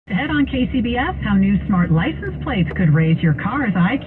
Ahead on KCBS, how new smart license plates could raise your car's IQ.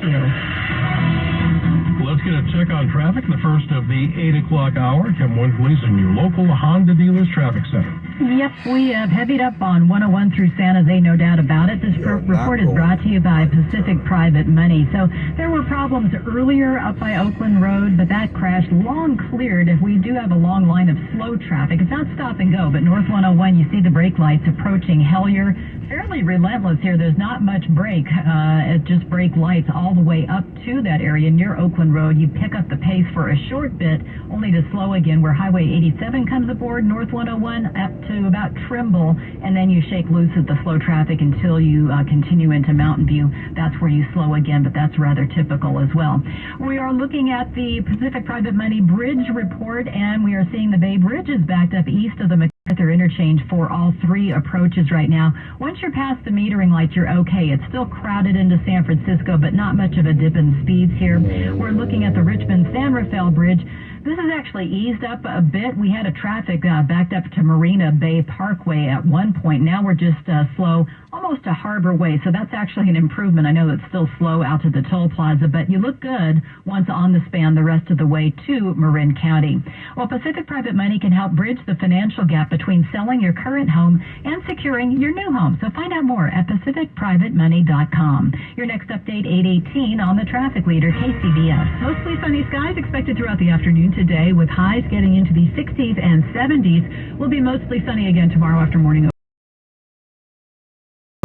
Let's get a check on traffic, the first of the 8 o'clock hour. Kim Winfley's in your local Honda Dealers Traffic Center. Yep, we have heavied up on 101 through San Jose, no doubt about it. This report is brought to you by Pacific Private Money. So there were problems earlier up by Oakland Road, but that crash long cleared. If we do have a long line of slow traffic, it's not stop and go, but North 101, you see the brake lights approaching Hellier. Fairly relentless here. There's not much brake. It's just brake lights all the way up to that area near Oakland Road. You pick up the pace for a short bit, only to slow again where Highway 87 comes aboard, North 101 up to about Trimble, and then you shake loose at the slow traffic until you continue into Mountain View. That's where you slow again, but that's rather typical as well. We are looking at the Pacific Private Money Bridge report, and we are seeing the Bay Bridge is backed up east of the MacArthur interchange for all three approaches right now. Once you're past the metering lights, you're okay. It's still crowded into San Francisco, but not much of a dip in speeds here. We're looking at the Richmond-San Rafael Bridge. This has actually eased up a bit. We had a traffic backed up to Marina Bay Parkway at one point. Now we're just slow almost to Harbor Way, so that's actually an improvement. I know it's still slow out to the toll plaza, but you look good once on the span the rest of the way to Marin County. Well, Pacific Private Money can help bridge the financial gap between selling your current home and securing your new home. So find out more at pacificprivatemoney.com. Your next update, 8:18 on the traffic leader, KCBS. Mostly sunny skies expected throughout the afternoon today, with highs getting into the 60s and 70s. Will be mostly sunny again tomorrow after morning.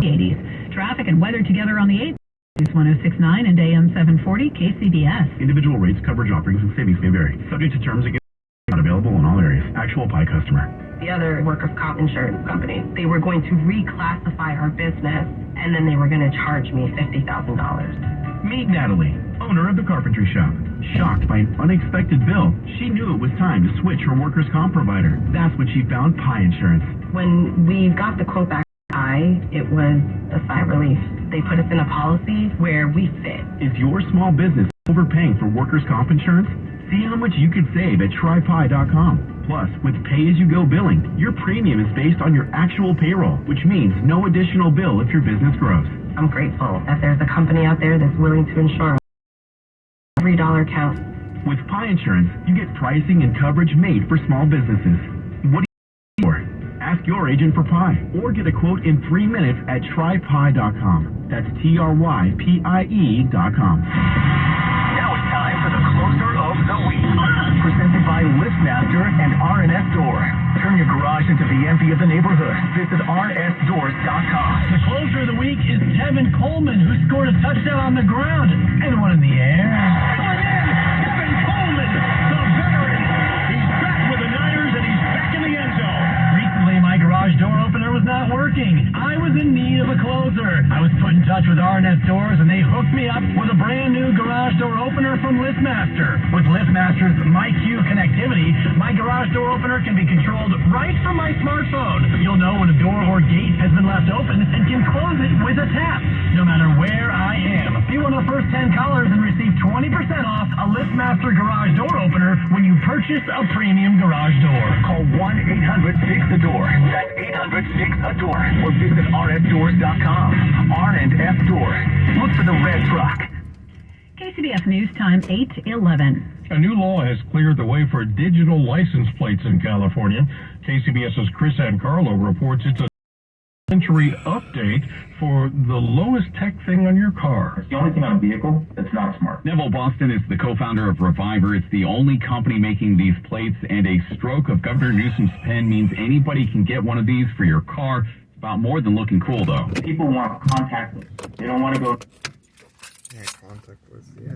80s. Traffic and weather together on the 8th. 106.9 and AM 740 KCBS. Individual rates, coverage offerings, and savings may vary. Subject to terms and conditions. Not available in all areas. Actual PI customer. The other workers' comp insurance company, they were going to reclassify our business, and then they were going to charge me $50,000. Meet Natalie, owner of the carpentry shop. Shocked by an unexpected bill, she knew it was time to switch her workers' comp provider. That's when she found PI Insurance. When we got the quote back, it was a sigh of relief. They put us in a policy where we fit. Is your small business overpaying for workers' comp insurance? See how much you could save at trypi.com. Plus, with pay-as-you-go billing, your premium is based on your actual payroll, which means no additional bill if your business grows. I'm grateful that there's a company out there that's willing to insure me. Every dollar counts. With PI Insurance, you get pricing and coverage made for small businesses. What do you need for? Ask your agent for PI or get a quote in 3 minutes at trypi.com. That's TRYPIE.com. Now it's time for the Closer of the Week. Presented by LiftMaster and R&S Door. Turn your garage into the envy of the neighborhood. Visit rnsdoors.com. The closer of the week is Tevin Coleman, who scored a touchdown on the ground and one in the air. Tevin Coleman, the veteran. He's back with the Niners and he's back in the end zone. Recently, my garage door opener was not working. I was in need of a closer. I was put in touch with R&S Doors, and they hooked me up with a brand new garage door opener from LiftMaster. With LiftMaster's MyQ connectivity, my garage door opener can be controlled right from my smartphone. You'll know when a door or gate has been left open and can close it with a tap, no matter where I am. Be one of the first 10 callers and receive 20% off a LiftMaster garage door opener when you purchase a premium garage door. Call 1-800-6-THE-DOOR. That's 800-6-A-DOOR. Or visit rsdoors.com. R&S Doors. Look for the red truck. KCBS News Time, 8:11. A new law has cleared the way for digital license plates in California. KCBS's Chris Ancarlo reports it's a century update for the lowest tech thing on your car. It's the only thing on a vehicle that's not smart. Neville Boston is the co-founder of Reviver. It's the only company making these plates, and a stroke of Governor Newsom's pen means anybody can get one of these for your car. It's about more than looking cool, though. People want contactless. They don't want to go... Yeah, contactless, yeah.